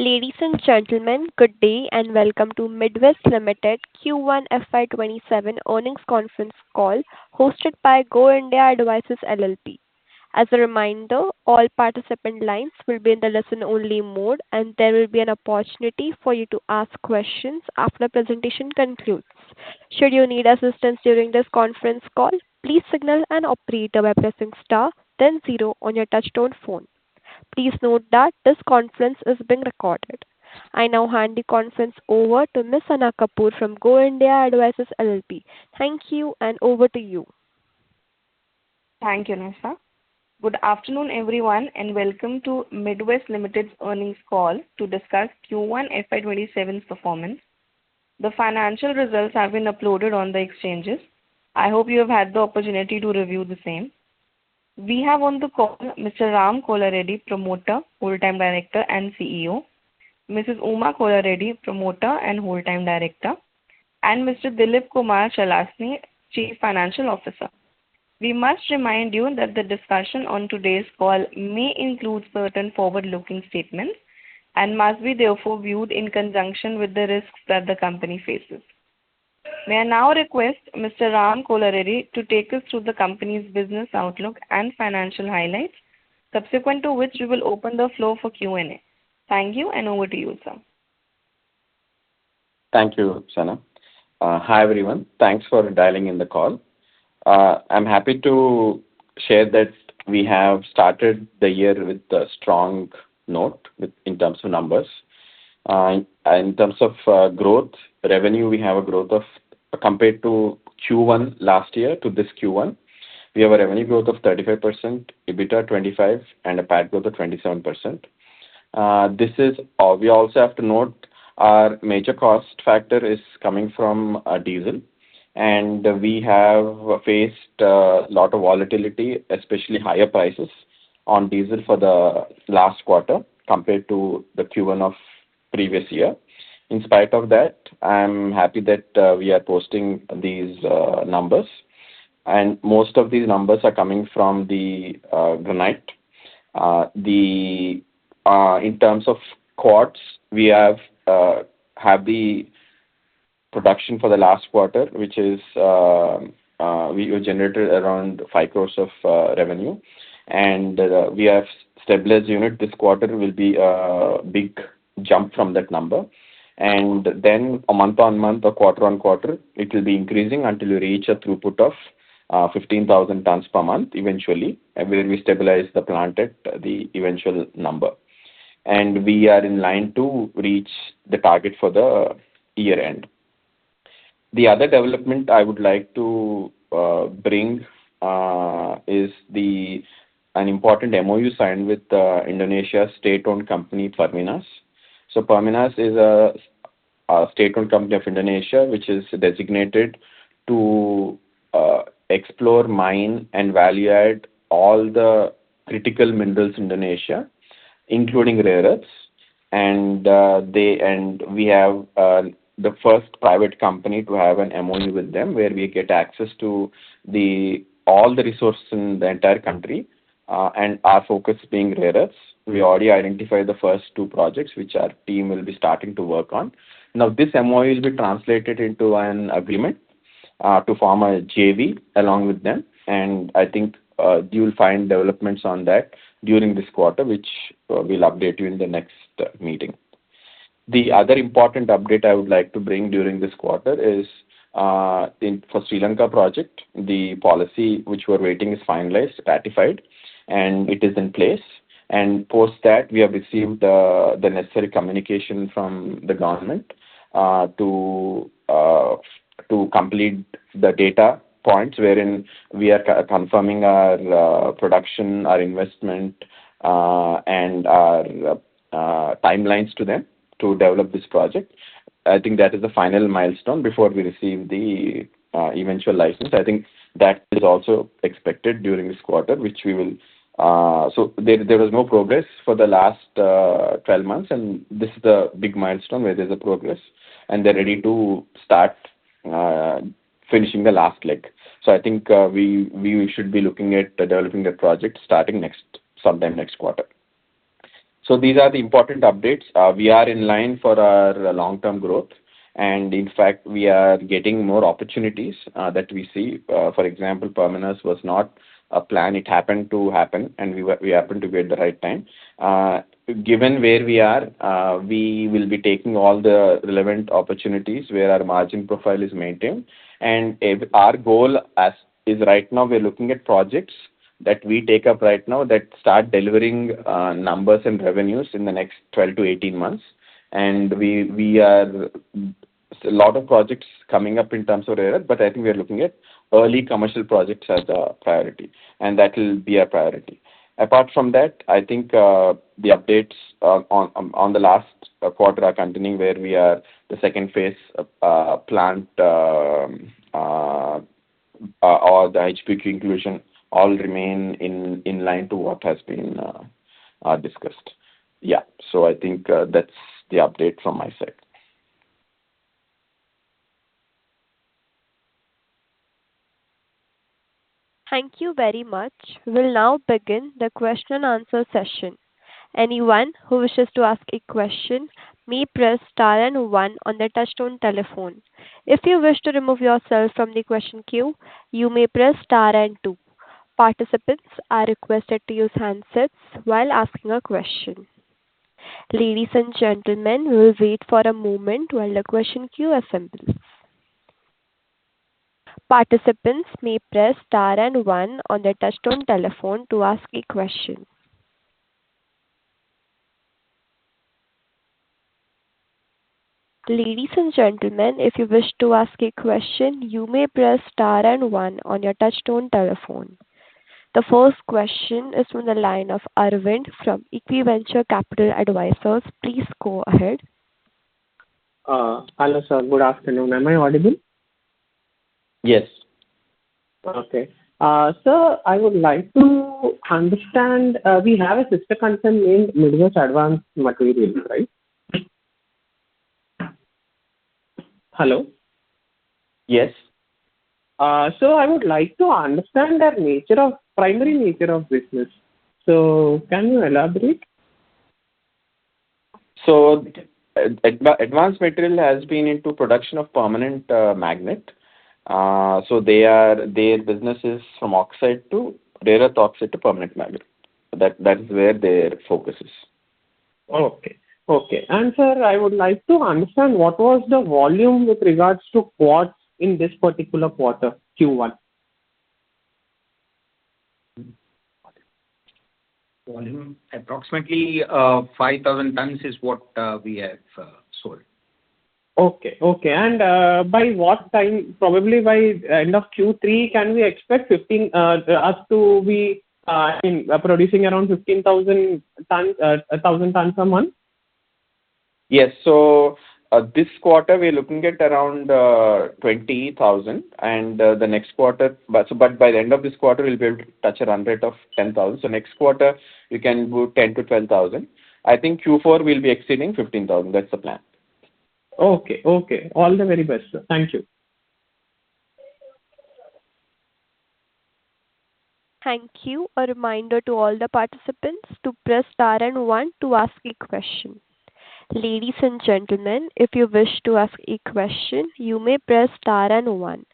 Ladies and gentlemen, good day and welcome to Midwest Limited Q1 FY27 earnings conference call hosted by Go India Advisors LLP. As a reminder, all participant lines will be in the listen-only mode, and there will be an opportunity for you to ask questions after the presentation concludes. Should you need assistance during this conference call, please signal an operator by pressing star, then zero on your touchtone phone. Please note that this conference is being recorded. I now hand the conference over to Ms. Sana Kapoor from Go India Advisors LLP. Thank you, and over to you. Thank you, Nisa. Good afternoon, everyone, and welcome to Midwest Limited's earnings call to discuss Q1 FY27's performance. The financial results have been uploaded on the exchanges. I hope you have had the opportunity to review the same. We have on the call Mr. Ram Kollareddy, Promoter, Whole-Time Director and CEO, Mrs. Uma Kollareddy, Promoter and Whole-Time Director, and Mr. Dilip Kumar Chalasni, Chief Financial Officer. We must remind you that the discussion on today's call may include certain forward-looking statements and must be therefore viewed in conjunction with the risks that the company faces. May I now request Mr. Ram Kollareddy to take us through the company's business outlook and financial highlights, subsequent to which we will open the floor for Q&A. Thank you, and over to you, sir. Thank you, Sana. Hi, everyone. Thanks for dialing in the call. I'm happy to share that we have started the year with a strong note in terms of numbers. In terms of growth, revenue, we have a growth of, compared to Q1 last year to this Q1, we have a revenue growth of 35%, EBITDA 25%, and a PAT growth of 27%. We also have to note our major cost factor is coming from diesel, and we have faced a lot of volatility, especially higher prices on diesel for the last quarter compared to the Q1 of previous year. In spite of that, I'm happy that we are posting these numbers, and most of these numbers are coming from the granite. In terms of quartz, we have the production for the last quarter, which is we generated around 5 crores of revenue, and we have stabilized unit. This quarter will be a big jump from that number, and then a month-on-month or quarter-on-quarter, it will be increasing until we reach a throughput of 15,000 tons per month eventually, where we stabilize the plant at the eventual number. And we are in line to reach the target for the year end. The other development I would like to bring is an important MOU signed with Indonesia's state-owned company, Perminas. So Perminas is a state-owned company of Indonesia, which is designated to explore, mine, and value add all the critical minerals in Indonesia, including rare earths. And we have the first private company to have an MOU with them, where we get access to all the resources in the entire country, and our focus being rare earths. We already identified the first 2 projects, which our team will be starting to work on. Now, this MOU will be translated into an agreement to form a JV along with them, and I think you will find developments on that during this quarter, which we'll update you in the next meeting. The other important update I would like to bring during this quarter is for Sri Lanka project, the policy which we're waiting is finalized, ratified, and it is in place. And post that, we have received the necessary communication from the government to complete the data points, wherein we are confirming our production, our investment, and our timelines to them to develop this project. I think that is the final milestone before we receive the eventual license. I think that is also expected during this quarter, which we will. So there was no progress for the last 12 months, and this is the big milestone where there's a progress, and they're ready to start finishing the last leg. So I think we should be looking at developing the project starting sometime next quarter. So these are the important updates. We are in line for our long-term growth, and in fact, we are getting more opportunities that we see. For example, Permanus was not a plan; it happened to happen, and we happened to be at the right time. Given where we are, we will be taking all the relevant opportunities where our margin profile is maintained. And if our goal as is right now, we're looking at projects that we take up right now that start delivering numbers and revenues in the next 12 to 18 months. And we are a lot of projects coming up in terms of rare earth, but I think we are looking at early commercial projects as a priority, and that will be our priority. Apart from that, I think the updates on the last quarter are continuing, where we are the second phase plant or the HPQ inclusion all remain in line to what has been discussed. Yeah. So I think that's the update from my side. Thank you very much. We'll now begin the question and answer session. Anyone who wishes to ask a question may press star and one on their touchtone telephone. If you wish to remove yourself from the question queue, you may press star and two. Participants are requested to use handsets while asking a question. Ladies and gentlemen, we will wait for a moment while the question queue assembles. Participants may press star and one on their touchtone telephone to ask a question. Ladies and gentlemen, if you wish to ask a question, you may press star and one on your touchtone telephone. The first question is from the line of Arvind from Equiventure Capital Advisors. Please go ahead. Hello, sir. Good afternoon. Am I audible? Yes. Okay. Sir, I would like to understand, we have a sister concern named Midwest Advanced Materials, right? Hello? Yes. So I would like to understand the primary nature of business. So can you elaborate? So Advanced Material has been into production of permanent magnet. So their business is from oxide to rare earth oxide to permanent magnet. That is where their focus is. Okay. Okay. And sir, I would like to understand what was the volume with regards to quartz in this particular quarter, Q1. Volume approximately 5,000 tons is what we have sold. Okay. Okay. And by what time, probably by end of Q3, can we expect us to be producing around 15,000 tons, 1,000 tons a month? Yes. So this quarter we're looking at around 20,000, and the next quarter, but by the end of this quarter we'll be able to touch a run rate of 10,000. So next quarter you can do 10 to 12,000. I think Q4 will be exceeding 15,000. That's the plan. Okay. Okay. All the very best, sir. Thank you. Thank you. A reminder to all the participants to press star and one to ask a question. Ladies and gentlemen, if you wish to ask a question, you may press star and one.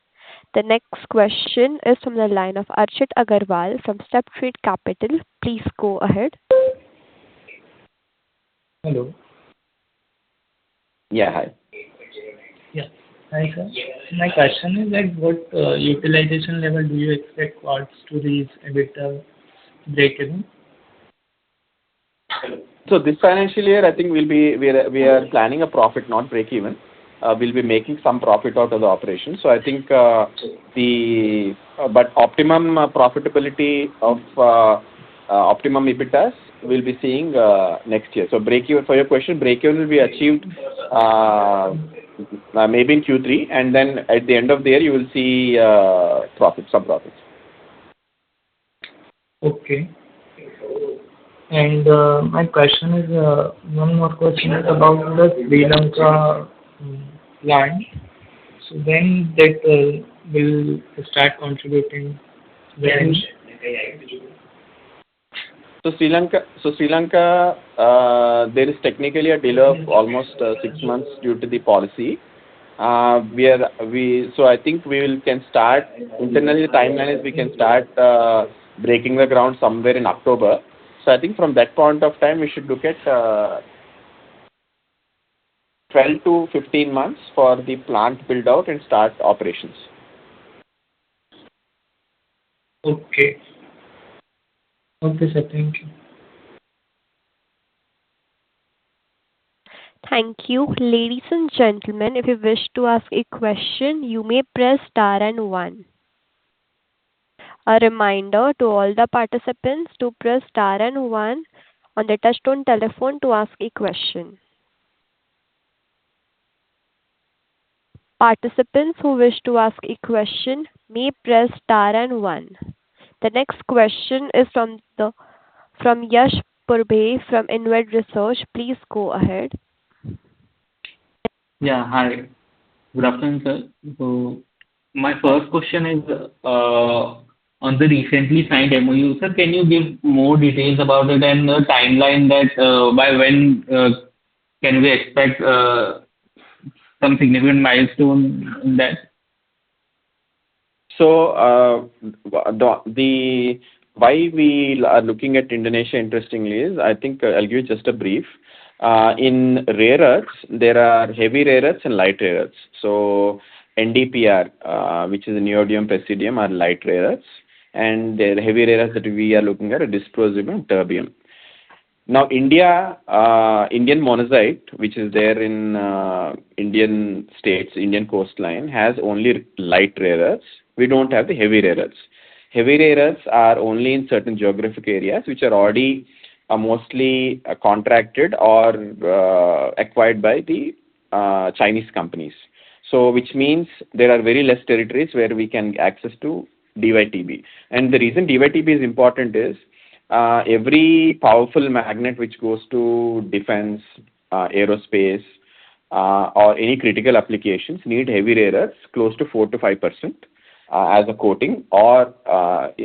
The next question is from the line of Archit Agarwal from StepTrade Capital. Please go ahead. Hello. Yeah, hi. Yeah. Hi, sir. My question is that what utilization level do you expect quartz to reach EBITDA breakeven? So this financial year, I think we are planning a profit, not break even. We'll be making some profit out of the operation. So I think but optimum profitability of optimum EBITDAs we'll be seeing next year. So break even, for your question, break even will be achieved maybe in Q3, and then at the end of the year you will see some profits. Okay. And my question is, one more question is about the Sri Lanka plant. So when that will start contributing revenue? Sri Lanka, there is technically a delay of almost 6 months due to the policy. So I think can start internally. The timeline is we can start breaking the ground somewhere in October. So I think from that point of time, we should look at 12 to 15 months for the plant build out and start operations. Okay. Okay, sir. Thank you. Thank you. Ladies and gentlemen, if you wish to ask a question, you may press star and one. A reminder to all the participants to press star and one on the touchtone telephone to ask a question. Participants who wish to ask a question may press star and one. The next question is from Yash Purbe from Inved Research. Please go ahead. Yeah, hi. Good afternoon, sir. So my first question is on the recently signed MOU. Sir, can you give more details about it and the timeline that by when can we expect some significant milestone in that? So the why we are looking at Indonesia interestingly is, I think I'll give you just a brief. In rare earths, there are heavy rare earths and light rare earths. So NdPr, which is neodymium praseodymium, are light rare earths, and the heavy rare earths that we are looking at are dysprosium and terbium. Now, Indian monazite, which is there in Indian states, Indian coastline, has only light rare earths. We don't have the heavy rare earths. Heavy rare earths are only in certain geographic areas, which are already mostly contracted or acquired by the Chinese companies. So, which means there are very less territories where we can access to DYTB. And the reason DYTB is important is every powerful magnet which goes to defense, aerospace, or any critical applications need heavy rare earths close to 4 to 5% as a coating or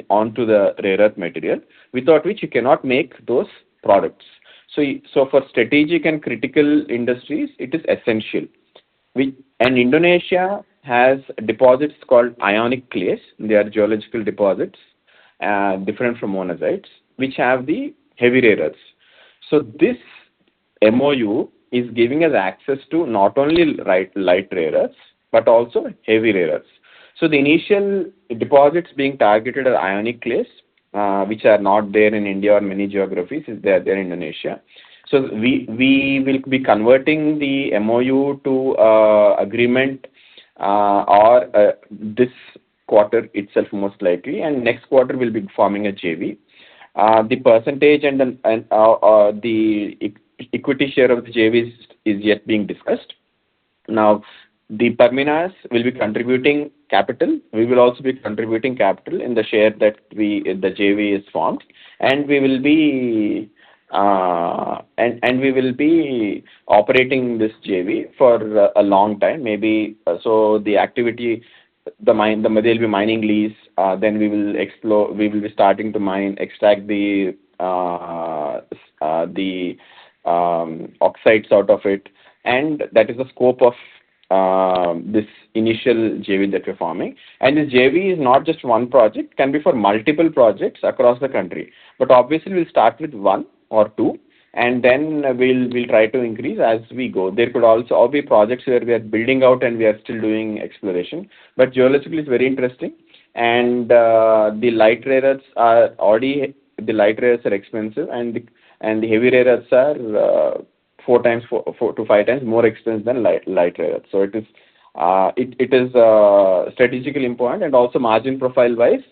onto the rare earth material, without which you cannot make those products. So for strategic and critical industries, it is essential. And Indonesia has deposits called ionic clays. They are geological deposits, different from monazites, which have the heavy rare earths. So this MOU is giving us access to not only light rare earths, but also heavy rare earths. So the initial deposits being targeted are ionic clays, which are not there in India or many geographies. They are there in Indonesia. So we will be converting the MOU to agreement or this quarter itself most likely, and next quarter we'll be forming a JV. The percentage and the equity share of the JV is yet being discussed. Now, the Perminas will be contributing capital. We will also be contributing capital in the share that the JV is formed, and we will be operating this JV for a long time. Maybe so the activity, there'll be mining lease. Then we will explore. We will be starting to extract the oxides out of it, and that is the scope of this initial JV that we're forming. And this JV is not just one project, can be for multiple projects across the country. But obviously we'll start with one or two, and then we'll try to increase as we go. There could also all be projects where we are building out and we are still doing exploration. But geologically it's very interesting. And the light rare earths are expensive, and the heavy rare earths are 4 to 5 times more expensive than light rare earths. So it is strategically important, and also margin profile wise,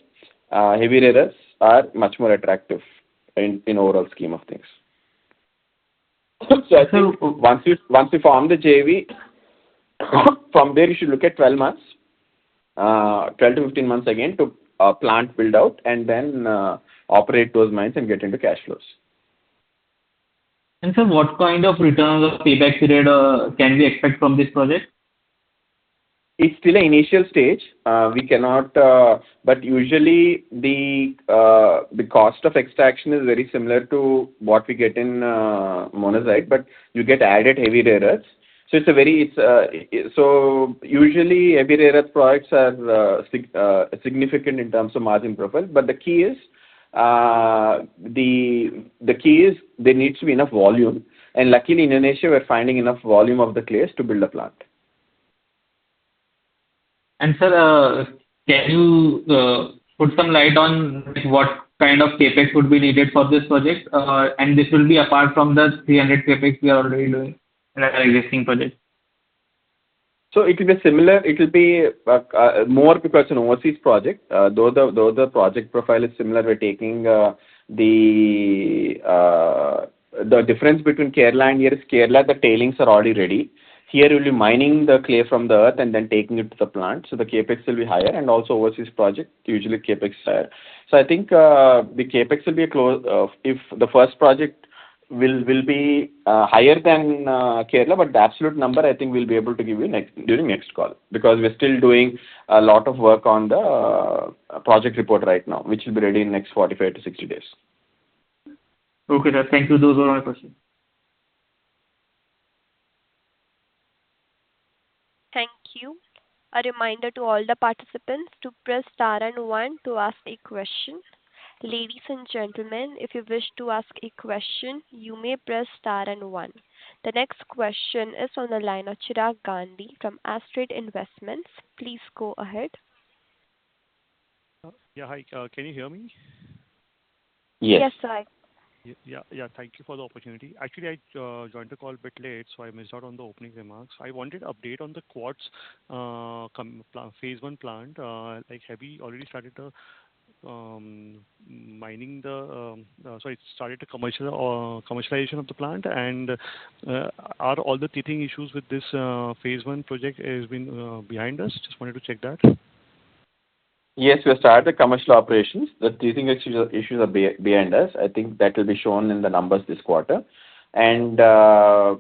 heavy rare earths are much more attractive in overall scheme of things. So I think once you form the JV, from there you should look at 12 months, 12 to 15 months again to plant build out, and then operate those mines and get into cash flows. And sir, what kind of returns or payback period can we expect from this project? It's still an initial stage. We cannot, but usually the cost of extraction is very similar to what we get in monazite, but you get added heavy rare earths. So so usually heavy rare earth products are significant in terms of margin profile. But the key is there needs to be enough volume, and luckily in Indonesia we're finding enough volume of the clays to build a plant. And sir, can you put some light on what kind of CapEx would be needed for this project? And this will be apart from the 300 CapEx we are already doing in our existing project. So it will be similar. It will be more because it's an overseas project. Though the project profile is similar, we're taking the difference between Kerala and here is Kerala, the tailings are already ready. Here we'll be mining the clay from the earth and then taking it to the plant. So the capex will be higher, and also overseas project usually capex is higher. So I think the capex will be if the first project will be higher than Kerala, but the absolute number I think we'll be able to give you during next call, because we're still doing a lot of work on the project report right now, which will be ready in next 45 to 60 days. Okay, sir. Thank you. Those were my questions. Thank you. A reminder to all the participants to press star and one to ask a question. Ladies and gentlemen, if you wish to ask a question, you may press star and one. The next question is on the line of Chirag Gandhi from Astrid Investments. Please go ahead. Yeah, hi. Can you hear me? Yes. Yes, sir. Yeah. Thank you for the opportunity. Actually, I joined the call a bit late, so I missed out on the opening remarks. I wanted update on the quartz phase one plant. Have you already started the mining started the commercialization of the plant, and are all the teething issues with this phase one project has been behind us? Just wanted to check that. Yes, we have started the commercial operations. The teething issues are behind us. I think that will be shown in the numbers this quarter. And as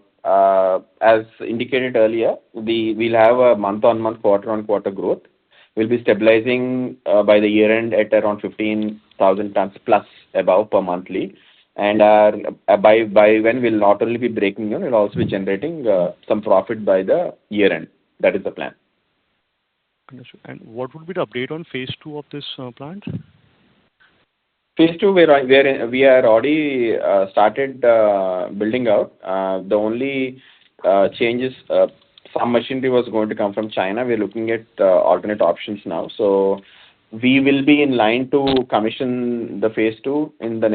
indicated earlier, we'll have a month-on-month, quarter-on-quarter growth. We'll be stabilizing by the year end at around 15,000 tons plus above per monthly. And by when we'll not only be breaking even, we'll also be generating some profit by the year end. That is the plan. Understood. And what would be the update on phase two of this plant? Phase two, we are already started building out. The only change is some machinery was going to come from China. We're looking at alternate options now. So we will be in line to commission the phase two in the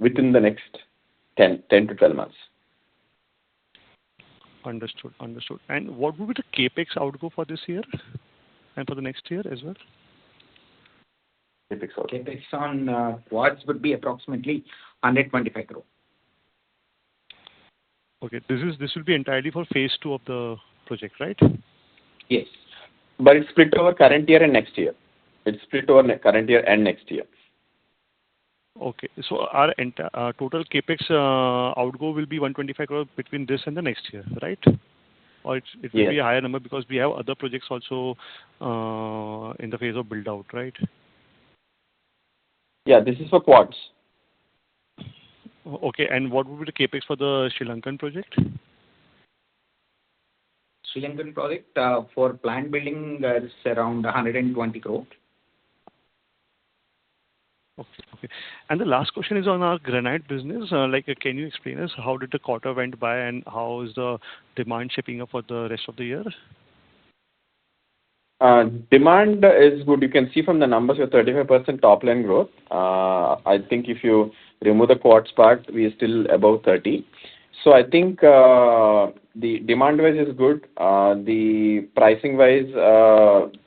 within the next 10 to 12 months. Understood. And what would be the capex outgo for this year and for the next year as well? Capex on quartz would be approximately 125 crore. Okay, this will be entirely for phase two of the project, right? Yes. But it's split over current year and next year. It's split over current year and next year. Okay, so our total capex outgo will be 125 crore between this and the next year, right? Or it will Yes. be a higher number because we have other projects also in the phase of build out, right? Yeah, this is for quartz. Okay, and what would be the capex for the Sri Lankan project? Sri Lankan project for plant building is around 120 crore. Okay. And the last question is on our granite business. Can you explain us how did the quarter went by and how is the demand shaping up for the rest of the year? Demand is good. You can see from the numbers, we have 35% top line growth. I think if you remove the quartz part, we are still above 30. So I think the demand-wise is good. The pricing-wise,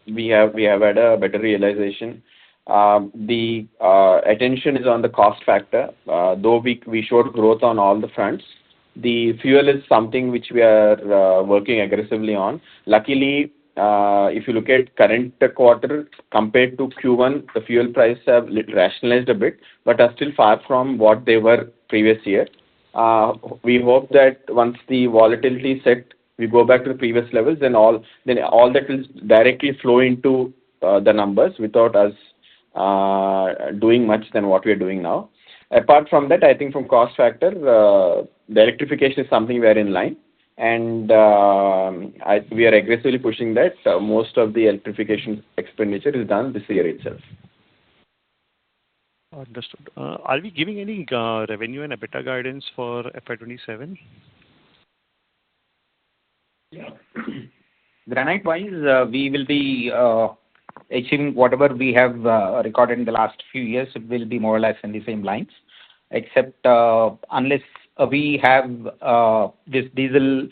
we have had a better realization. The attention is on the cost factor. Though we showed growth on all the fronts, the fuel is something which we are working aggressively on. Luckily, if you look at current quarter compared to Q1, the fuel prices have rationalized a bit, but are still far from what they were previous year. We hope that once the volatility set we go back to the previous levels, then all that will directly flow into the numbers without us doing much than what we are doing now. Apart from that, I think from cost factor, the electrification is something we are in line, and we are aggressively pushing that. Most of the electrification expenditure is done this year itself. Understood. Are we giving any revenue and EBITDA guidance for FY27? Yeah. Granite-wise, we will be achieving whatever we have recorded in the last few years. It will be more or less in the same lines, except unless we have this diesel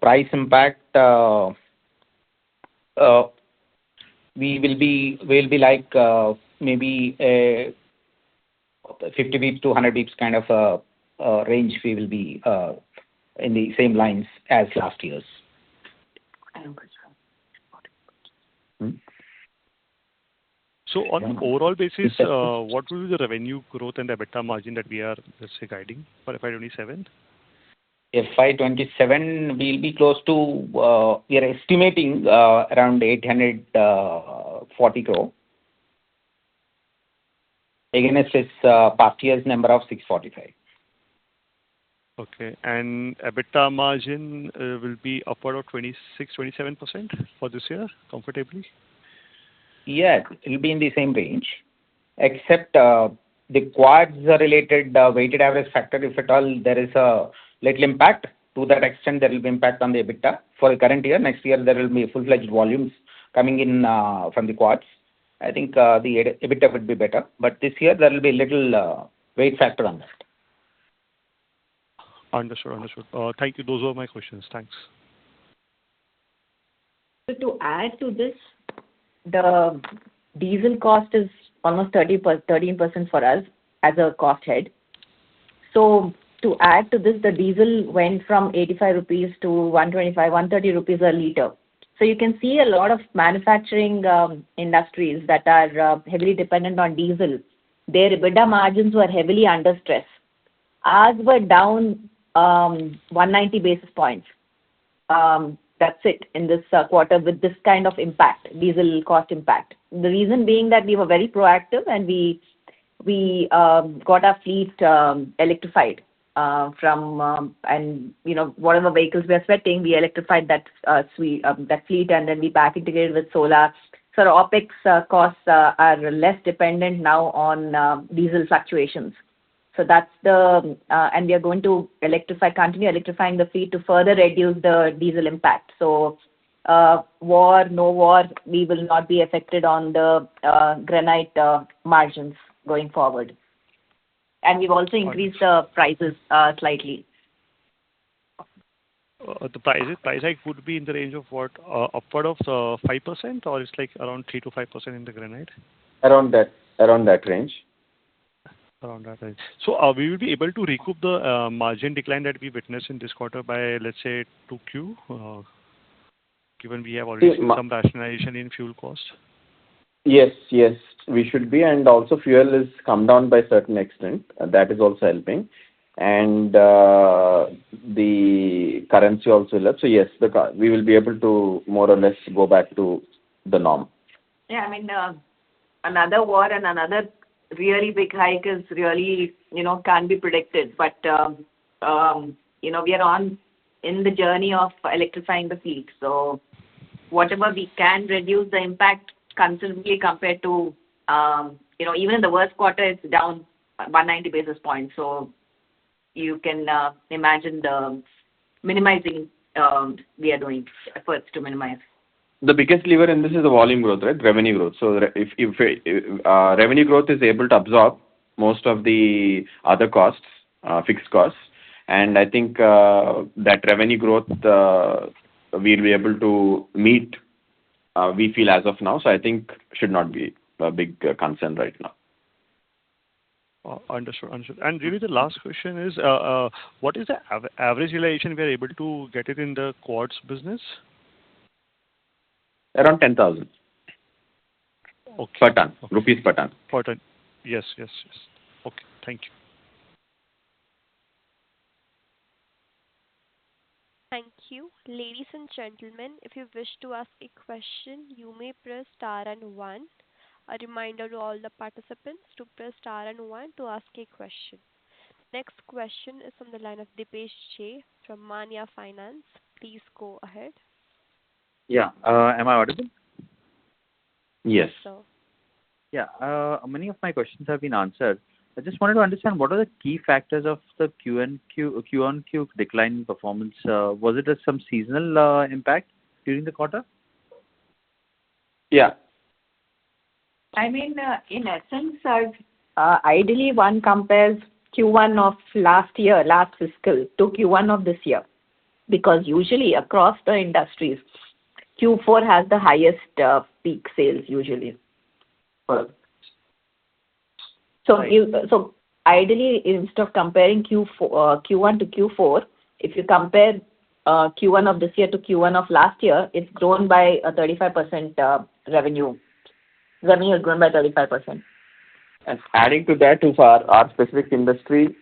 price impact, we'll be like maybe 50 beeps to 100 beeps kind of range. We will be in the same lines as last year's. So on an overall basis, what will be the revenue growth and the EBITDA margin that we are, let's say, guiding for FY27? FY27 will be close to, we are estimating around 840 crore against its past year's number of 645. Okay. And EBITDA margin will be upward of 26-27% for this year, comfortably? Yeah, it will be in the same range, except the quads related weighted average factor, if at all there is a little impact. To that extent, there will be impact on the EBITDA for the current year. Next year, there will be full-fledged volumes coming in from the quads. I think the EBITDA would be better, but this year there will be a little weight factor on that. Understood. Thank you. Those were my questions. Thanks. So to add to this, the diesel cost is almost 13% for us as a cost head. So to add to this, the diesel went from 85 rupees to 125, 130 rupees a liter. So you can see a lot of manufacturing industries that are heavily dependent on diesel. Their EBITDA margins were heavily under stress. Ours were down 190 basis points. That's it in this quarter with this kind of impact, diesel cost impact. The reason being that we were very proactive and we got our fleet electrified and whatever vehicles we are sweating, we electrified that fleet, and then we back integrated with solar. So our OpEx costs are less dependent now on diesel fluctuations. So that's and we are going to continue electrifying the fleet to further reduce the diesel impact. So war, no war, we will not be affected on the granite margins going forward. And we've also increased the prices slightly. The price hike would be in the range of what, upward of 5%, or it's like around 3 to 5% in the granite? Around that range. Around that range. So we will be able to recoup the margin decline that we witnessed in this quarter by, let's say, 2Q, given we have already seen some rationalization in fuel cost? Yes, we should be. And also fuel is come down by a certain extent. That is also helping. And the currency also helps. So yes, we will be able to more or less go back to the norm. Yeah, I mean, another war and another really big hike is really, can't be predicted. But, we are in the journey of electrifying the fleet. So whatever we can reduce the impact considerably compared to, even in the worst quarter, it's down 190 basis points. So you can imagine the minimizing we are doing efforts to minimize. The biggest lever in this is the volume growth, right? Revenue growth. So if revenue growth is able to absorb most of the other costs, fixed costs, and I think that revenue growth we'll be able to meet, we feel as of now. So I think should not be a big concern right now. Understood. And really the last question is, what is the average realization we are able to get it in the quartz business? Around 10,000 per ton, rupees per ton. Per ton. Yes. Okay, thank you. Thank you. Ladies and gentlemen, if you wish to ask a question, you may press star and one. A reminder to all the participants to press star and one to ask a question. Next question is from the line of Dipesh J from Manya Finance. Please go ahead. Yeah. Am I audible? Yes, Yes. sir. Yeah. Many of my questions have been answered. I just wanted to understand what are the key factors of the Q-on-Q decline in performance. Was it some seasonal impact during the quarter? Yeah. I mean, in essence, ideally one compares Q1 of last year, last fiscal, to Q1 of this year, because usually across the industries, Q4 has the highest peak sales usually. Correct. So Right. so ideally, instead of comparing Q1 to Q4, if you compare Q1 of this year to Q1 of last year, it's grown by 35% revenue. Revenue has grown by 35%. And adding to that, to our specific industry,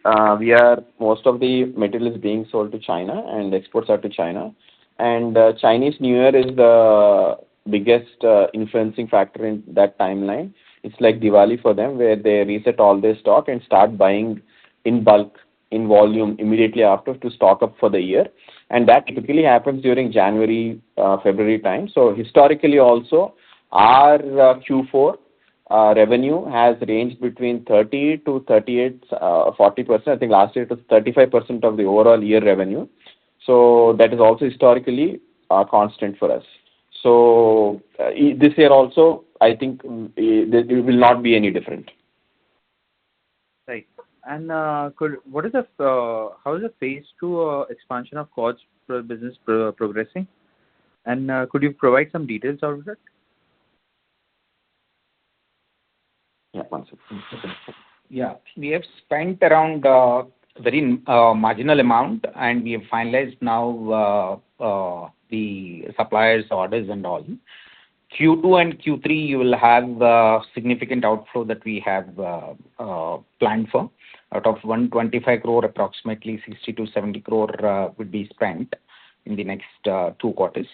most of the material is being sold to China and exports are to China. And Chinese New Year is the biggest influencing factor in that timeline. It's like Diwali for them, where they reset all their stock and start buying in bulk, in volume immediately after to stock up for the year. And that typically happens during January, February time. So historically also, our Q4 revenue has ranged between 30 to 38, 40%. I think last year it was 35% of the overall year revenue. So that is also historically constant for us. So this year also, I think it will not be any different. Right. And how is the phase two expansion of Quartz business progressing? And could you provide some details out of that? Yeah, one second. Yeah. We have spent around very marginal amount, and we have finalized now the suppliers' orders and all. Q2 and Q3, you will have significant outflow that we have planned for. Out of 125 crore, approximately 60 to 70 crore would be spent in the next 2 quarters.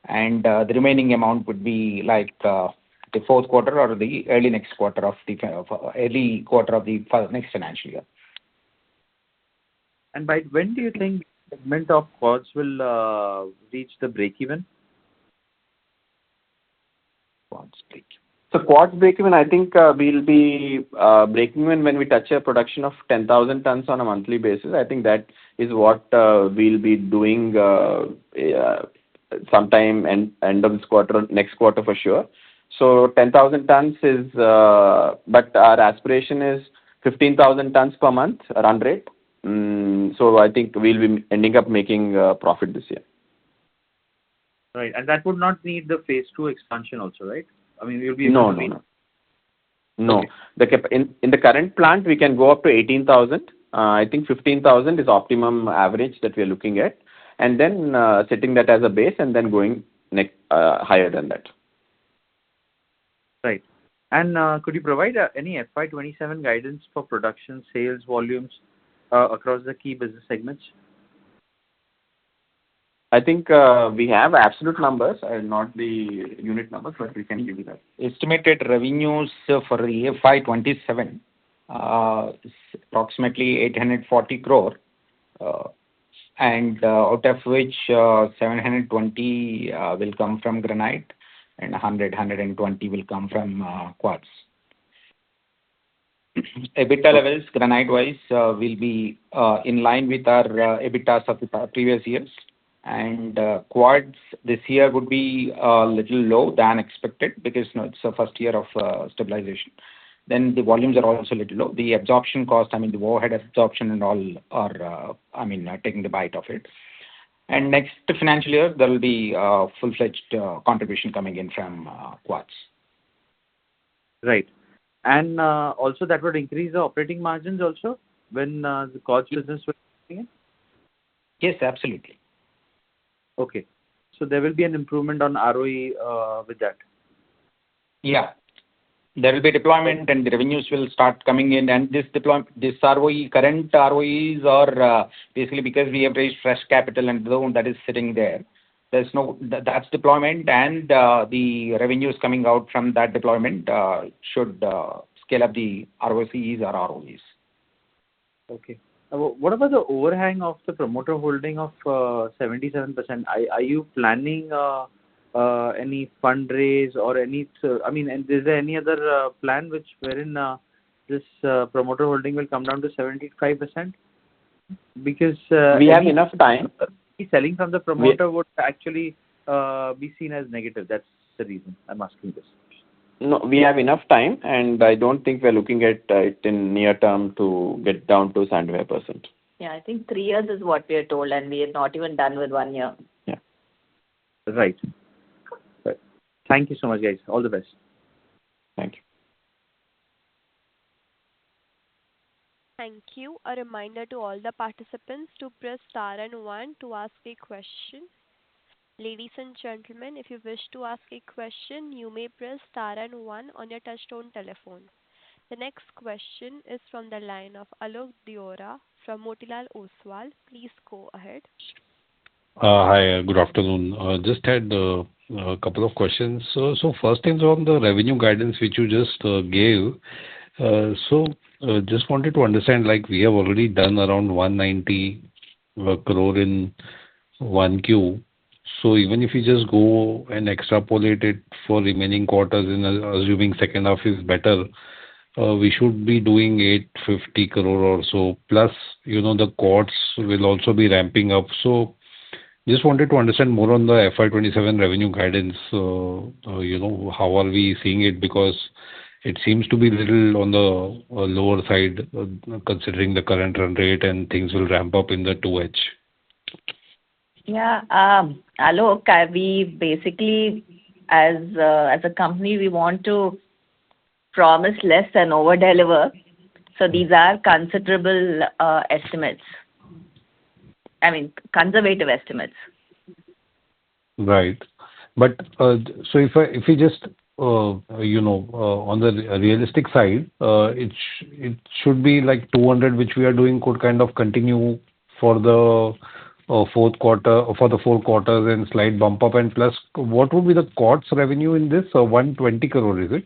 And the remaining amount would be like the fourth quarter or the early quarter of the next financial year. And by when do you think segment of Quartz will reach the break-even? Quartz break. So Quartz break-even, I think we'll be breaking even when we touch a production of 10,000 tons on a monthly basis. I think that is what we'll be doing sometime end of this quarter, next quarter for sure. So 10,000 tons is, but our aspiration is 15,000 tons per month run rate. So I think we'll be ending up making profit this year. Right. And that would not need the phase two expansion also, right? I mean, we'll be No, able to no, meet. no. No. Okay. In the current plant, we can go up to 18,000. I think 15,000 is optimum average that we are looking at. And then setting that as a base and then going higher than that. Right. And could you provide any FY27 guidance for production, sales, volumes across the key business segments? I think we have absolute numbers and not the unit numbers, but we can give you that. Estimated revenues for the FY27 is approximately 840 crore, and out of which 720 will come from granite and 120 will come from quartz. EBITDA levels, granite-wise, will be in line with our EBITDAs of the previous years. And quartz this year would be a little low than expected because it's the first year of stabilization. Then the volumes are also a little low. The absorption cost, I mean, the overhead absorption and all are, taking the bite of it. And next financial year, there will be full-fledged contribution coming in from quartz. Right. And also that would increase the operating margins also when the quartz business will be in? Yes, absolutely. Okay. So there will be an improvement on ROE with that. Yeah. there will be deployment and the revenues will start coming in. And this ROE, current ROEs are basically because we have raised fresh capital and loan that is sitting there. That's deployment, and the revenues coming out from that deployment should scale up the ROCEs or ROEs. Okay. What about the overhang of the promoter holding of 77%? Are you planning any fundraise or any, I mean, and is there any other plan wherein this promoter holding will come down to 75%? Because We have enough time. selling from the promoter would actually be seen as negative. That's the reason I'm asking this. No, we have enough time, and I don't think we're looking at it in near term to get down to 75%. Yeah, I think 3 years is what we are told, and we are not even done with 1 year. Yeah. Right. Thank you so much, guys. All the best. Thank you. Thank you. A reminder to all the participants to press star and one to ask a question. Ladies and gentlemen, if you wish to ask a question, you may press star and one on your touchtone telephone. The next question is from the line of Alok Diora from Motilal Oswal. Please go ahead. Hi, good afternoon. Just had a couple of questions. So first things on the revenue guidance which you just gave. Just wanted to understand, like we have already done around 190 crore in 1Q. So even if you just go and extrapolate it for remaining quarters, in assuming second half is better, we should be doing 850 crore or so. Plus, the costs will also be ramping up. So just wanted to understand more on the FY27 revenue guidance. How are we seeing it? Because it seems to be little on the lower side, considering the current run rate, and things will ramp up in the 2H. Yeah, Alok, we basically, as a company, we want to promise less and over-deliver. So these are considerable estimates. I mean, conservative estimates. Right. But so if we just on the realistic side, it should be like 200, which we are doing, could kind of continue for the fourth quarter, for the 4 quarters, and slight bump up. And plus, what would be the quartz revenue in this? 120 crore, is it?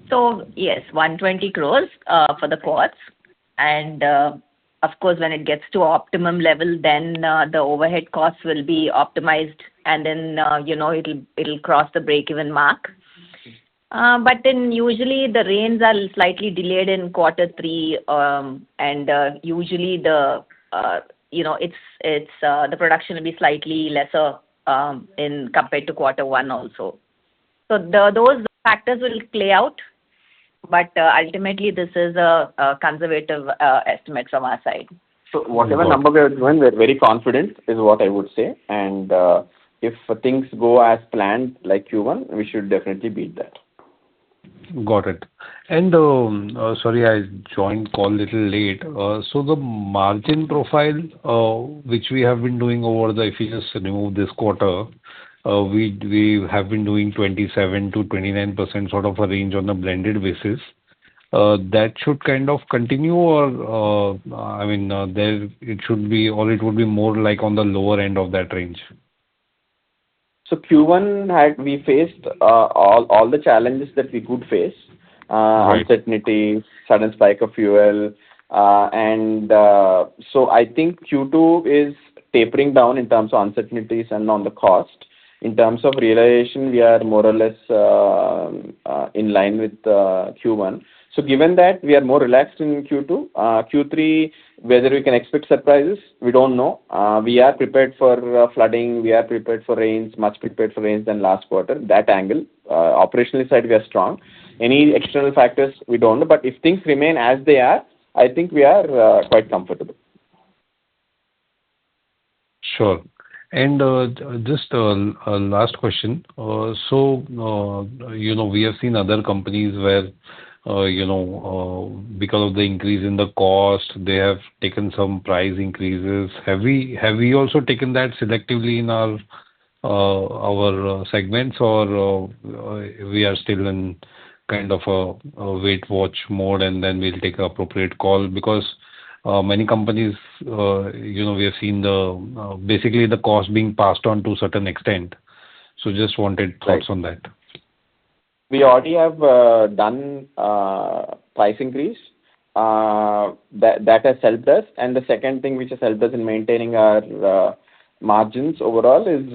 So yes, 120 crores for the quartz. And of course, when it gets to optimum level, then the overhead costs will be optimized, and then it'll cross the break-even mark. But then usually the rains are slightly delayed in quarter 3, and usually the production will be slightly lesser in compared to quarter 1 also. So those factors will play out, but ultimately this is a conservative estimate from our side. So whatever number we are doing, we're very confident, is what I would say. And if things go as planned, like Q1, we should definitely beat that. Got it. And sorry, I joined call little late. So the margin profile, which we have been doing over the, if you just remove this quarter, we have been doing 27 to 29% sort of a range on a blended basis. That should kind of continue, or there it should be, or it would be more like on the lower end of that range. So Q1 we faced all the challenges that we could face, Right. uncertainty, sudden spike of fuel, and so I think Q2 is tapering down in terms of uncertainties and on the cost. In terms of realization, we are more or less in line with Q1. So given that, we are more relaxed in Q2. Q3, whether we can expect surprises, we don't know. We are prepared for flooding. We are prepared for rains, much prepared for rains than last quarter. That angle, operationally side, we are strong. Any external factors, we don't know. But if things remain as they are, I think we are quite comfortable. Sure. And just a last question. So, we have seen other companies where, because of the increase in the cost, they have taken some price increases. Have we also taken that selectively in our our segments, or we are still in kind of a wait watch mode, and then we'll take an appropriate call? Because many companies, we have seen basically the cost being passed on to a certain extent. So just wanted thoughts on that. We already have done price increase. That has helped us. And the second thing which has helped us in maintaining our margins overall is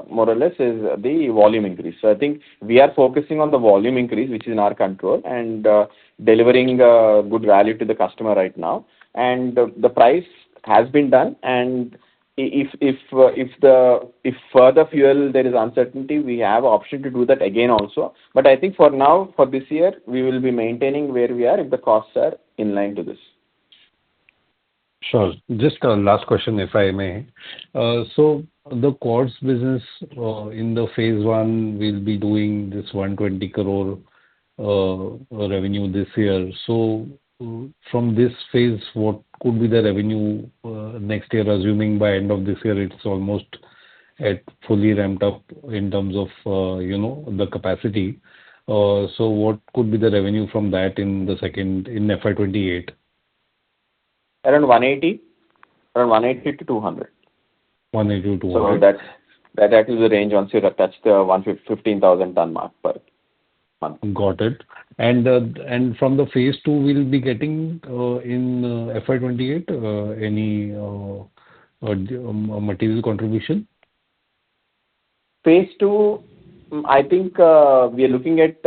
more or less is the volume increase. So I think we are focusing on the volume increase, which is in our control, and delivering good value to the customer right now. And the price has been done. And if further fuel there is uncertainty, we have option to do that again also. But I think for now, for this year, we will be maintaining where we are if the costs are in line to this. Sure. Just a last question, if I may. So the quartz business, in the phase one, will be doing this 120 crore revenue this year. So from this phase, what could be the revenue next year, assuming by end of this year it's almost at fully ramped up in terms of the capacity. So what could be the revenue from that in FY28? Around 180 to 200. 180 to 200. So that is the range once you touch the 15,000 ton mark per month. Got it. And from the phase two, we'll be getting in FY28 any material contribution? Phase two, I think we are looking at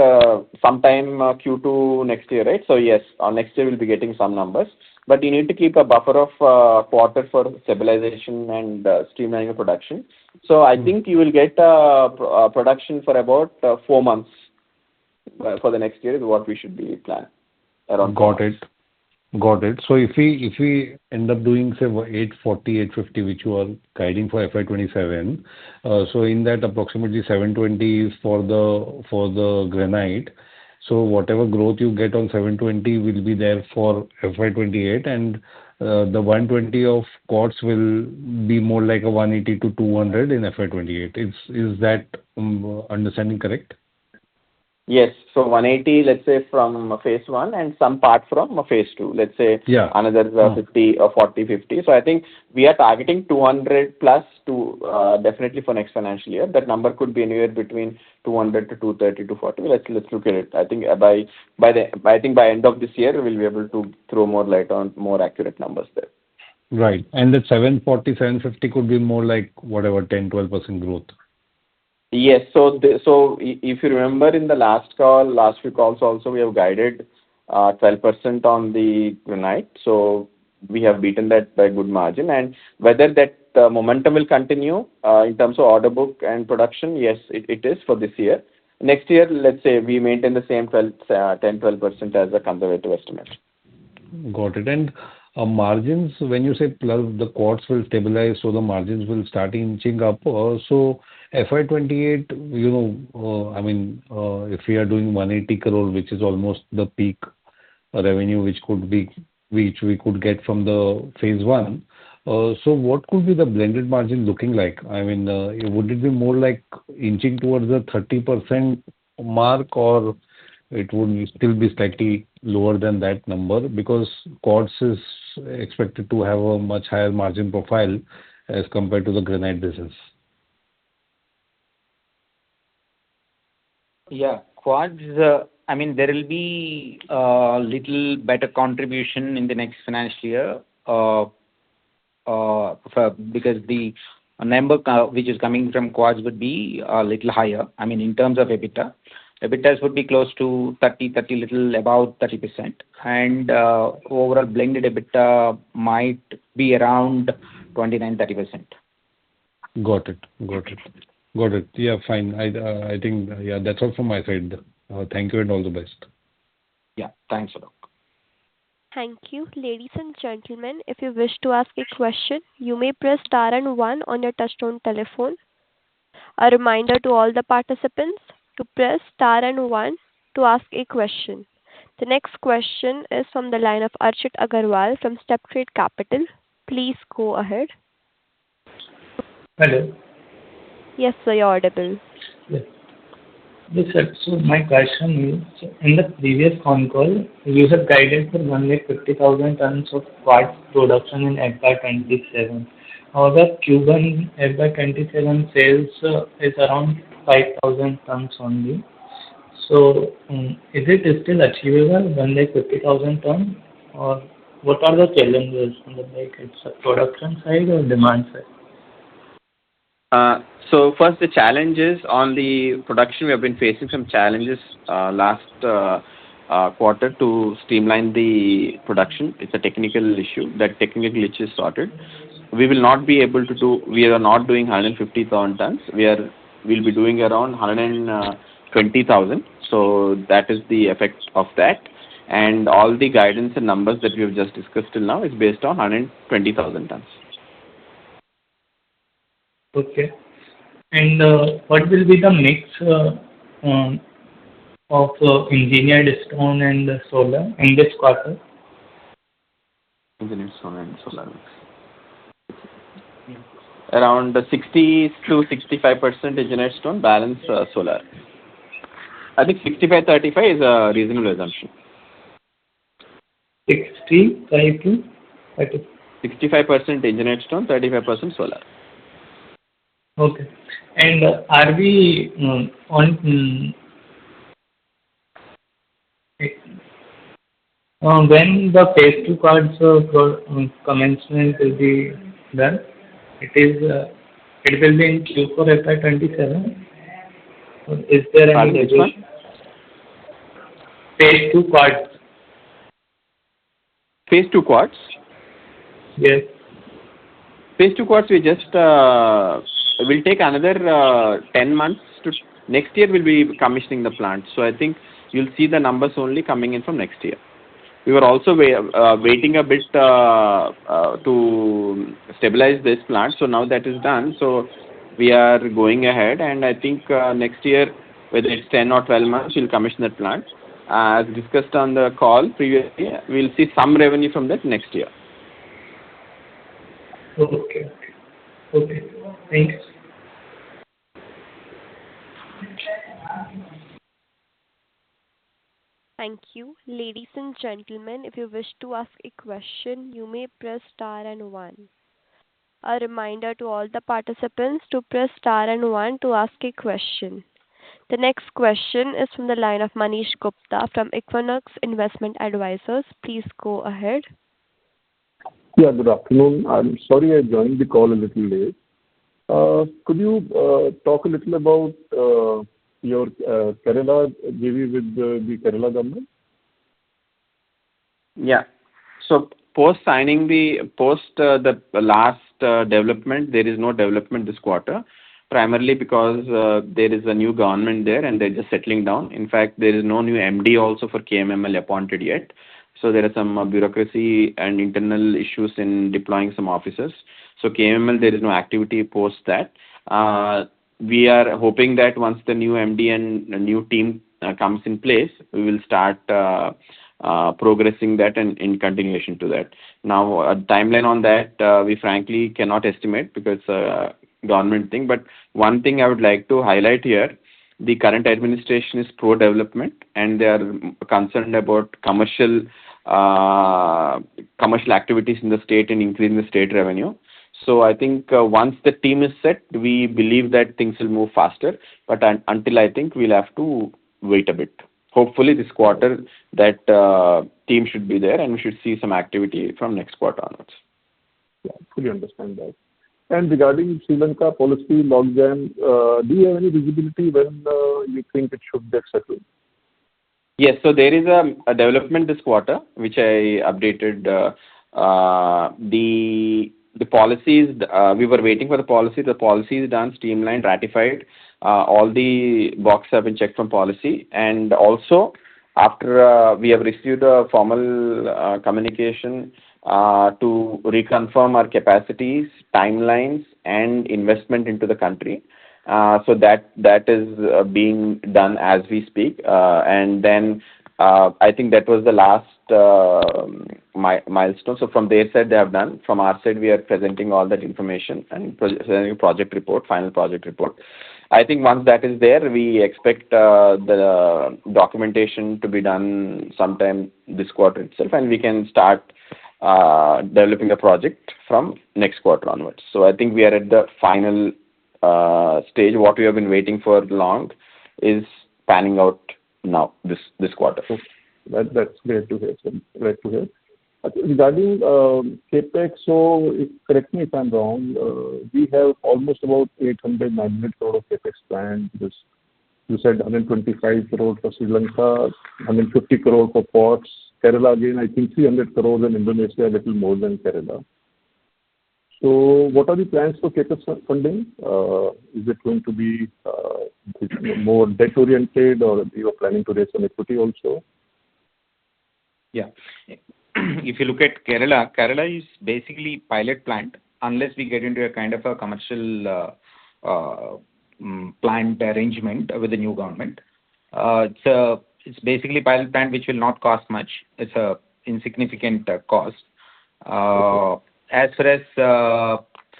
sometime Q2 next year, right? So yes, next year we'll be getting some numbers. But you need to keep a buffer of quarter for stabilization and streamlining of production. So I think you will get production for about 4 months for the next year is what we should be planning. Got it. So if we end up doing, say, 840, 850, which you are guiding for FY27, so in that approximately 720 is for the granite. So whatever growth you get on 720 will be there for FY28, and the 120 of quartz will be more like a 180 to 200 in FY28. Is that understanding correct? Yes. So 180, let's say, from phase one, and some part from phase two. Let's say another 50 or 40, 50. So I think we are targeting 200 plus to definitely for next financial year. That number could be anywhere between 200 to 230 to 40. Let's look at it. I think by end of this year, we'll be able to throw more light on more accurate numbers there. Right. And the 740, 750 could be more like whatever, 10-12% growth. Yes. So if you remember in the last few calls also, we have guided 12% on the granite. So we have beaten that by good margin. And whether that momentum will continue in terms of order book and production, yes, it is for this year. Next year, let's say we maintain the same 10-12% as a conservative estimate. Got it. And margins, when you say plus the quartz will stabilize, so the margins will start inching up. So FY28, if we are doing 180 crore, which is almost the peak revenue which we could get from the phase one. So what could be the blended margin looking like? Would it be more like inching towards the 30% mark, or it would still be slightly lower than that number? Because quartz is expected to have a much higher margin profile as compared to the granite business. Yeah. Quartz, there will be a little better contribution in the next financial year because the number which is coming from quartz would be a little higher. In terms of EBITDA. EBITDAs would be close to 30, little about 30%. And overall blended EBITDA might be around 29-30%. Got it. Yeah, fine. I think, that's all from my side. Thank you and all the best. Yeah, thanks a lot. Thank you. Ladies and gentlemen, if you wish to ask a question, you may press star and one on your touchtone telephone. A reminder to all the participants to press star and one to ask a question. The next question is from the line of Archit Agarwal from StepTrade Capital. Please go ahead. Hello. Yes, sir, you're audible. Yes. Yes, sir. So my question is, in the previous con call, you have guided for 150,000 tons of quartz production in FY27. However, Q1 FY27 sales is around 5,000 tons only. So, is it still achievable, 150,000 tons, or what are the challenges on the, like, it's a production side or demand side? So first, the challenges on the production, we have been facing some challenges last quarter to streamline the production. It's a technical issue. That technical glitch is sorted. We will not be able to do. We are not doing 150,000 tons. We'll be doing around 120,000. So that is the effect of that. And all the guidance and numbers that we have just discussed till now is based on 120,000 tons. Okay. And what will be the mix of engineered stone and solar in this quarter? Engineered stone and solar mix. Around 60 to 65% engineered stone, balance solar. I think 65-35 is a reasonable assumption. 65 to 30. 65% engineered stone, 35% solar. Okay. And are we on when the phase 2 cards commencement will be done? It will be in Q4 FY27. Is there any deviation? Phase 2 cards. Phase 2 quartz? Yes. Phase 2 quartz, we just will take another 10 months. Next year we'll be commissioning the plant. So I think you'll see the numbers only coming in from next year. We were also waiting a bit to stabilize this plant. So now that is done. So we are going ahead, and I think next year, whether it's 10 or 12 months, we'll commission that plant. As discussed on the call previously, we'll see some revenue from that next year. Okay. Okay. Thanks. Thank you. Ladies and gentlemen, if you wish to ask a question, you may press star and one. A reminder to all the participants to press star and one to ask a question. The next question is from the line of Manish Gupta from Equinox Investment Advisors. Please go ahead. Yeah, good afternoon. I'm sorry I joined the call a little late. Could you talk a little about your Kerala JV with the Kerala government? Yeah. So post the last development, there is no development this quarter, primarily because there is a new government there and they're just settling down. In fact, there is no new MD also for KMML appointed yet. So there are some bureaucracy and internal issues in deploying some officers. So KMML, there is no activity post that. We are hoping that once the new MD and a new team comes in place, we will start progressing that and in continuation to that. Now, a timeline on that, we frankly cannot estimate because it's a government thing. But one thing I would like to highlight here, the current administration is pro-development and they are concerned about commercial activities in the state and increasing the state revenue. So I think once the team is set, we believe that things will move faster. But until I think we'll have to wait a bit. Hopefully this quarter that team should be there and we should see some activity from next quarter onwards. Yeah, fully understand that. And regarding Sri Lanka policy logjam, do you have any visibility when you think it should get settled? Yes, so there is a development this quarter, which I updated. The policies, we were waiting for the policy. The policy is done, streamlined, ratified. All the boxes have been checked from policy. And also, after we have received a formal communication to reconfirm our capacities, timelines, and investment into the country. So that is being done as we speak. And then I think that was the last milestone. So from their side, they have done. From our side, we are presenting all that information and presenting a project report, final project report. I think once that is there, we expect the documentation to be done sometime this quarter itself, and we can start developing the project from next quarter onwards. So I think we are at the final stage. What we have been waiting for long is panning out now, this quarter. That's great to hear, sir. Great to hear. Regarding CapEx, so correct me if I'm wrong, we have almost about 800-900 crore of CapEx planned. You said 125 crore for Sri Lanka, 150 crore for ports. Kerala, again, I think 300 crore, in Indonesia, a little more than Kerala. So what are the plans for CapEx funding? Is it going to be more debt-oriented, or you are planning to raise some equity also? Yeah. If you look at Kerala is basically pilot plant unless we get into a kind of a commercial plant arrangement with the new government. It's basically pilot plant which will not cost much. It's a insignificant cost. As far as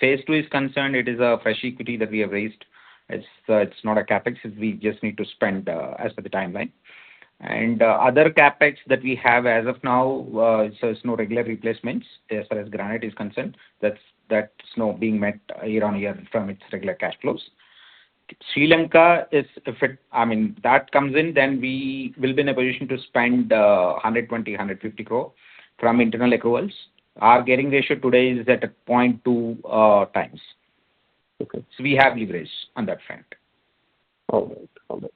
phase 2 is concerned, it is a fresh equity that we have raised. It's not a CapEx. We just need to spend as per the timeline. And other CapEx that we have as of now, so it's no regular replacements as far as granite is concerned. That's no being met year on year from its regular cash flows. Sri Lanka is, that comes in, then we will be in a position to spend 120-150 crore from internal accruals. Our gearing ratio today is at 0.2 times. Okay. So we have leverage on that front. All right.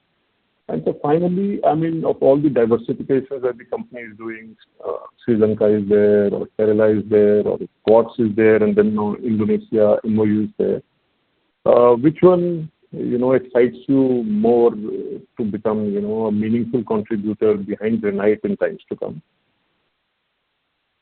And so finally, of all the diversifications that the company is doing, Sri Lanka is there, or Kerala is there, or Quartz is there, and then now Indonesia, MOU is there. Which one, excites you more to become, a meaningful contributor behind granite in times to come?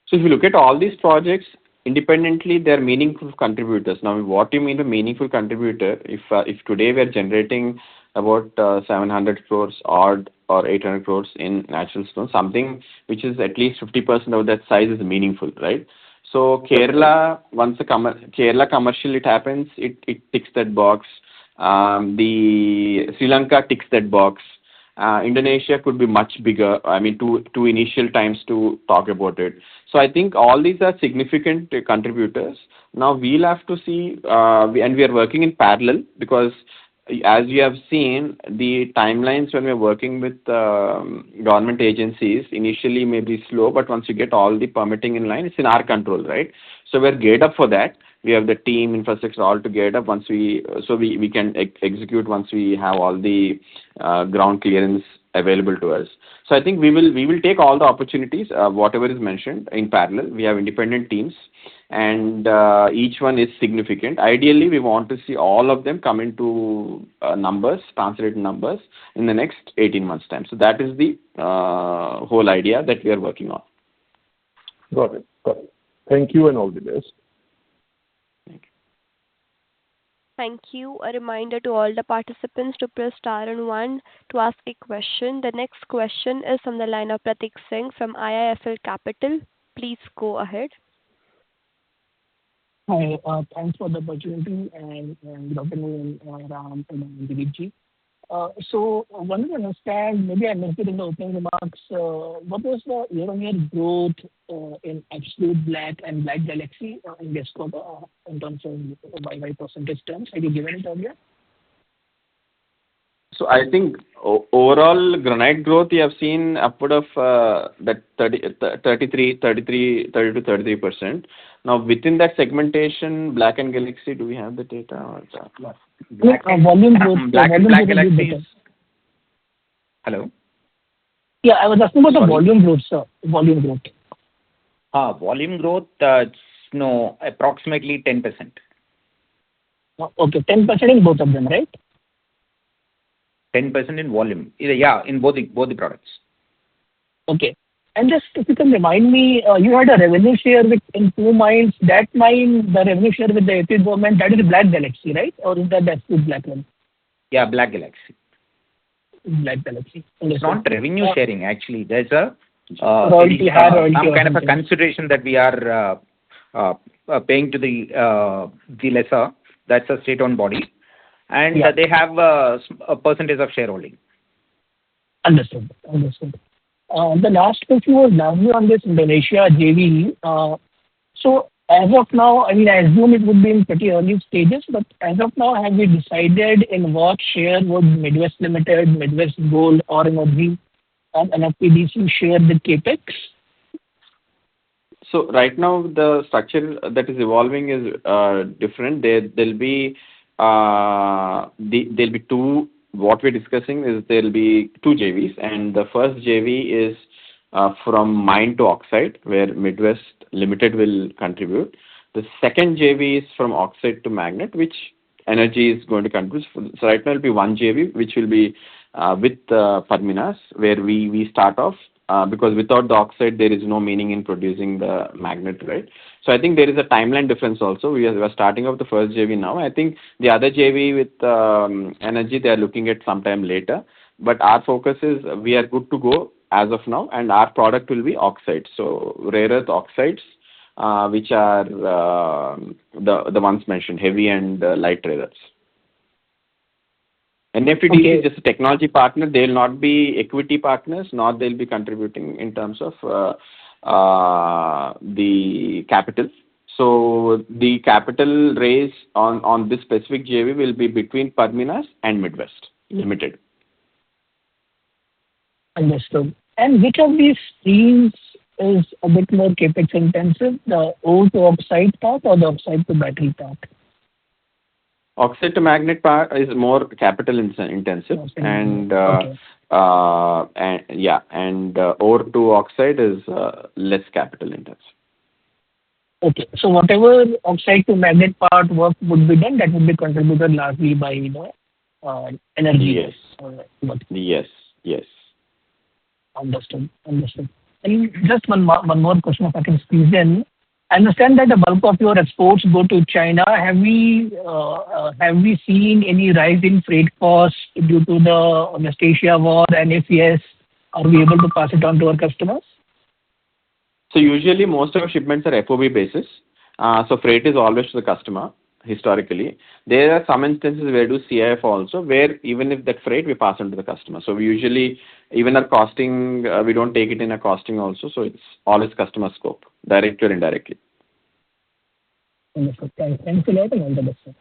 So if you look at all these projects, independently, they're meaningful contributors. Now, what do you mean by meaningful contributor? If today we are generating about 700 crores odd or 800 crores in natural stone, something which is at least 50% of that size is meaningful, right? So Kerala, once the Kerala commercial it happens, it ticks that box. The Sri Lanka ticks that box. Indonesia could be much bigger. Two initial times to talk about it. So I think all these are significant contributors. Now we'll have to see, and we are working in parallel, because as you have seen, the timelines when we're working with government agencies initially may be slow, but once you get all the permitting in line, it's in our control, right? So we're geared up for that. We have the team infrastructure all to geared up we can execute once we have all the ground clearance available to us. So I think we will take all the opportunities, whatever is mentioned in parallel. We have independent teams, and each one is significant. Ideally, we want to see all of them come into numbers, translated numbers in the next 18 months' time. So that is the whole idea that we are working on. Got it. Thank you, and all the best. Thank you. A reminder to all the participants to press star and 1 to ask a question. The next question is from the line of Pratik Singh from IIFL Capital. Please go ahead. Hi, thanks for the opportunity, and good afternoon, Ram and Dilipji. So I wanted to understand, maybe I missed it in the opening remarks, what was the year-on-year growth in absolute black and Black Galaxy in this quarter in terms of by percentage terms? Have you given it earlier? So I think overall granite growth you have seen upward of that 30-33%. Now within that segmentation, Black and Galaxy, do we have the data or volume growth? Black Galaxy is... Hello? Yeah, I was asking about the volume growth, sir. Volume growth. Volume growth, approximately 10%. Okay, 10% in both of them, right? 10% in volume. Yeah, in both the products. Okay. And just if you can remind me, you had a revenue share in 2 mines. That mine, the revenue share with the AP government, that is Black Galaxy, right? Or is that the Black one? Yeah, Black Galaxy. like Galaxy. It's not revenue sharing, actually. There's a royalty, higher royalty some or kind of a something. consideration that we are paying to the lessor. That's a state-owned body. And Yeah. they have a percentage of shareholding. Understood. The last question was largely on this Indonesia JV. So as of now, I mean, I assume it would be in pretty early stages, but as of now, have we decided in what share would Midwest Limited, Midwest Gold or Energy and NFPDC share the CapEx? So right now, the structure that is evolving is different. There'll be two. What we're discussing is there'll be two JVs, and the first JV is from mine to oxide, where Midwest Limited will contribute. The second JV is from oxide to magnet, which Energy is going to contribute. So right now it'll be one JV, which will be with Padminas, where we start off, because without the oxide, there is no meaning in producing the magnet, right? So I think there is a timeline difference also. We are starting off the first JV now. I think the other JV with Energy, they are looking at sometime later. But our focus is we are good to go as of now, and our product will be oxides. So rare earth oxides, which are the ones mentioned, heavy and light rare earths. NFTDC is just a technology partner. They will not be equity partners, nor they'll be contributing in terms of the capital. So the capital raise on this specific JV will be between Padminas and Midwest Limited. Understood. And which of these streams is a bit more CapEx intensive, the ore to oxide part or the oxide to battery part? Oxide to magnet part is more capital intensive, and ore to oxide is less capital intensive. Okay, so whatever oxide to magnet part work would be done, that would be contributed largely by Energy. Yes. Understood. And just one more question, if I can squeeze in. I understand that the bulk of your exports go to China. Have we seen any rise in freight costs due to the West Asia war? And if yes, are we able to pass it on to our customers? So usually most of our shipments are FOB basis. So freight is always to the customer historically. There are some instances where we do CIF also, where even if that freight, we pass on to the customer. So we usually, even our costing, we don't take it in a costing also. So it's always customer scope, directly or indirectly. Wonderful. Thanks a lot and all the best, sir.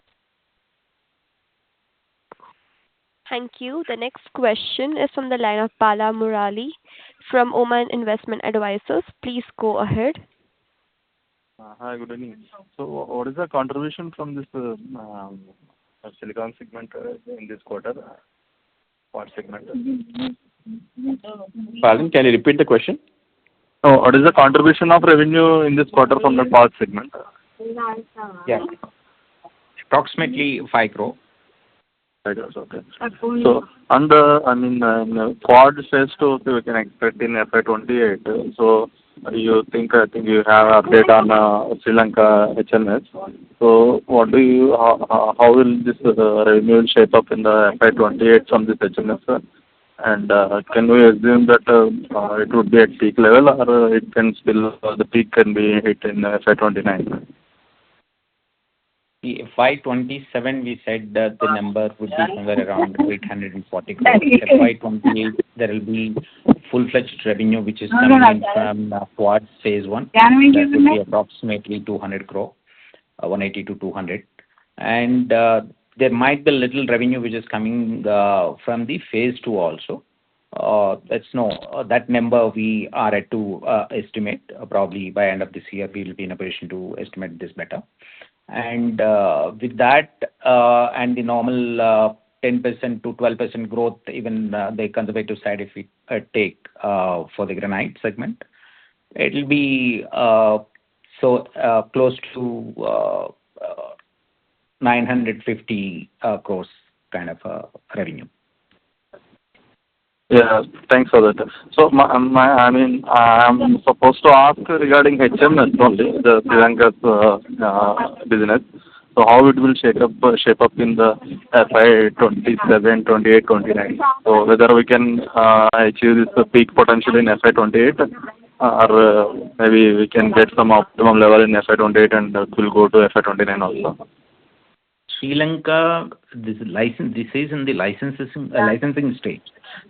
Thank you. The next question is from the line of Bala Murali from Oman Investment Advisors. Please go ahead. Hi, good evening. So what is the contribution from this silicon segment in this quarter? What segment? Pardon, can you repeat the question? Oh, what is the contribution of revenue in this quarter from the quartz segment? Yeah. Approximately 5 crore. Okay. So, quartz phase 2, we can expect in FY28. So, I think you have update on Sri Lanka HMS. So, how will this revenue shape up in the FY28 from this HMS, sir? And can we assume that it would be at peak level, or it can still, the peak can be hit in FY29? The FY27, we said that the number would be somewhere around 840 crores. FY28, there will be full-fledged revenue, which is coming in from quartz phase 1. That would be approximately 200 crore, 180 to 200. And there might be little revenue which is coming from the phase 2 also. That number we are at to estimate. Probably by end of this year, we will be in a position to estimate this better. And with that and the normal 10% to 12% growth, even the conservative side, if we take for the granite segment, it will be close to 950 crores kind of revenue. Yeah, thanks for that. So, I'm supposed to ask regarding HMS only, the Sri Lanka's business. So how it will shape up in the FY27, 28, 29. So whether we can achieve this peak potential in FY28, or maybe we can get some optimum level in FY28 and it will go to FY29 also. Sri Lanka, this is in the licensing stage,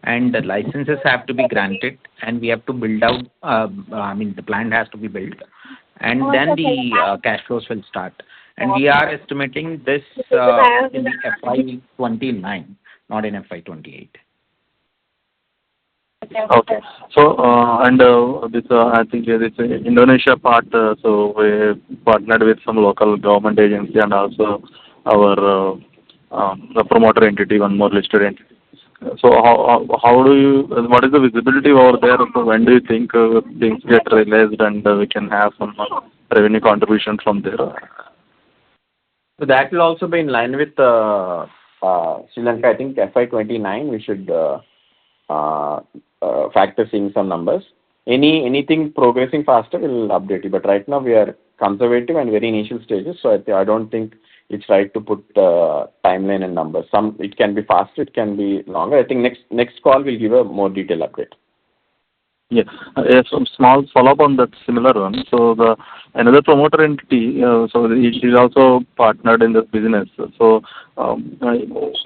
and the licenses have to be granted, and we have to build out, the plant has to be built, and then the cash flows will start. And we are estimating this in the FY29, not in FY28. Okay. So, this, I think this Indonesia part, so we partnered with some local government agency and also our the promoter entity, one more listed entity. So what is the visibility over there? So when do you think things get realized and we can have some revenue contribution from there? So that will also be in line with Sri Lanka. I think FY29 we should factor seeing some numbers. Anything progressing faster, we'll update you. But right now we are conservative and very initial stages, so I don't think it's right to put timeline and numbers. It can be faster, it can be longer. I think next call will give a more detailed update. Yeah. Some small follow-up on that similar one. So another promoter entity, so it is also partnered in this business. So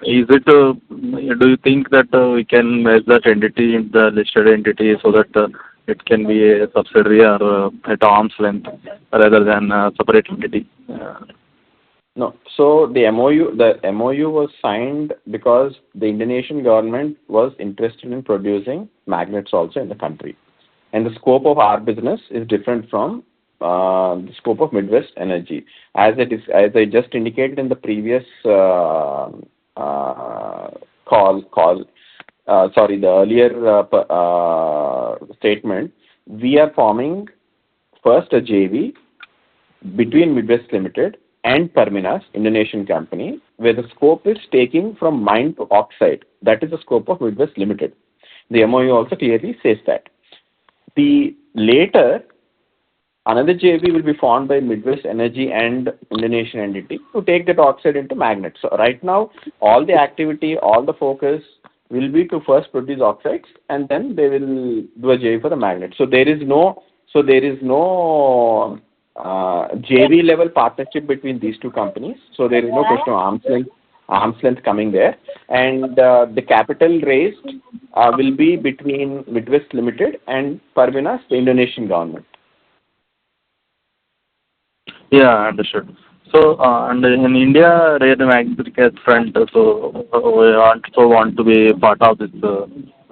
is it? Do you think that we can merge that entity in the listed entity so that it can be a subsidiary or at arm's length rather than a separate entity? No. So the MOU was signed because the Indonesian government was interested in producing magnets also in the country. And the scope of our business is different from the scope of Midwest Energy. As I just indicated in the previous the earlier statement, we are forming first a JV between Midwest Limited and Perminas, Indonesian company, where the scope is taking from mine to oxide. That is the scope of Midwest Limited. The MOU also clearly says that. Later, another JV will be formed by Midwest Energy and Indonesian entity to take that oxide into magnets. So right now, all the activity, all the focus will be to first produce oxides, and then they will do a JV for the magnet. So there is no JV level partnership between these two companies. So there is no question of arm's length coming there. And the capital raised will be between Midwest Limited and Perminas, the Indonesian government. Yeah, understood. So, and in India, rare magnet front, so we also want to be part of this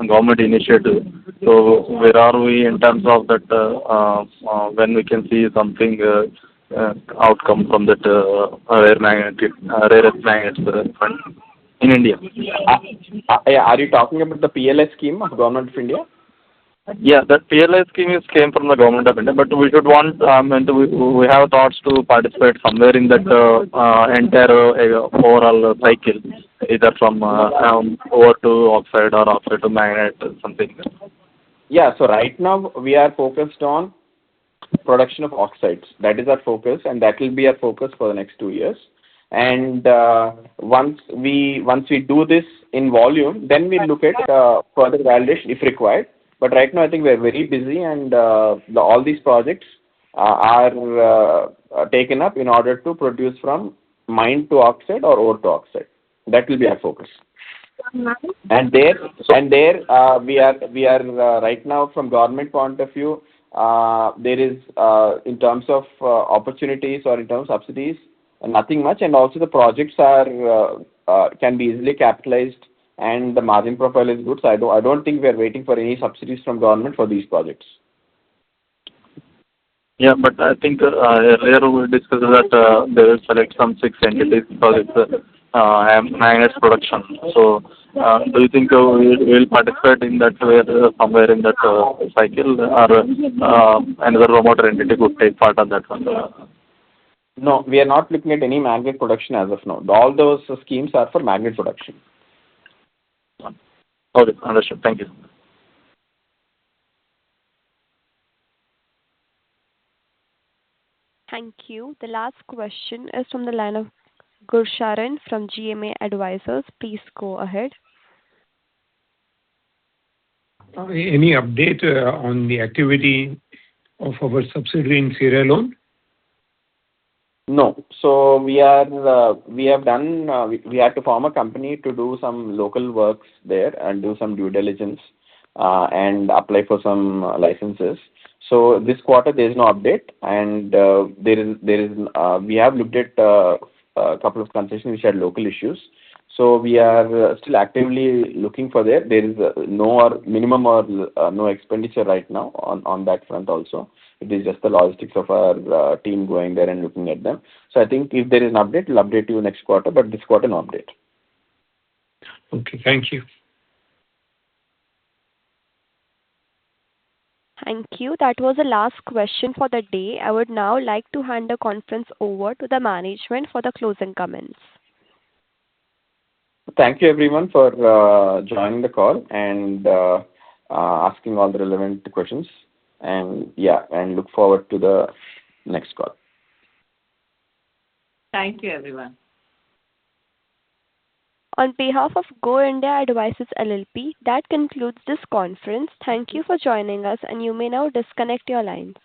government initiative. So, where are we in terms of that? When we can see something outcome from that rare magnet front in India? Are you talking about the PLI scheme of Government of India? Yeah, that PLI scheme came from the Government of India, but we should we have thoughts to participate somewhere in that entire overall cycle, either from ore to oxide or oxide to magnet, something. Yeah, so right now we are focused on production of oxides. That is our focus, and that will be our focus for the next 2 years. And once we do this in volume, then we look at further validation if required. But right now, I think we are very busy, and all these projects are taken up in order to produce from mine to oxide or ore to oxide. That will be our focus. And there we are right now from government point of view. There is in terms of opportunities or in terms of subsidies, nothing much, and also the projects can be easily capitalized, and the margin profile is good. So I don't think we are waiting for any subsidies from government for these projects. Yeah, but I think earlier we discussed that they will select some 6 entities for this magnet production. So do you think we will participate in that way somewhere in that cycle, or another promoter entity could take part on that one? No, we are not looking at any magnet production as of now. All those schemes are for magnet production. Okay, understood. Thank you. Thank you. The last question is from the line of Gursharan from GMA Advisors. Please go ahead. Any update on the activity of our subsidiary in Sierra Leone? No. So we had to form a company to do some local works there and do some due diligence, and apply for some licenses. So this quarter there is no update, and we have looked at a couple of concessions which had local issues. So we are still actively looking for there. There is no or minimum or no expenditure right now on that front also. It is just the logistics of our team going there and looking at them. So I think if there is an update, we'll update you next quarter, but this quarter, no update. Okay, thank you. Thank you. That was the last question for the day. I would now like to hand the conference over to the management for the closing comments. Thank you everyone for joining the call and asking all the relevant questions. And look forward to the next call. Thank you, everyone. On behalf of Go India Advisors LLP, that concludes this conference. Thank you for joining us, and you may now disconnect your lines.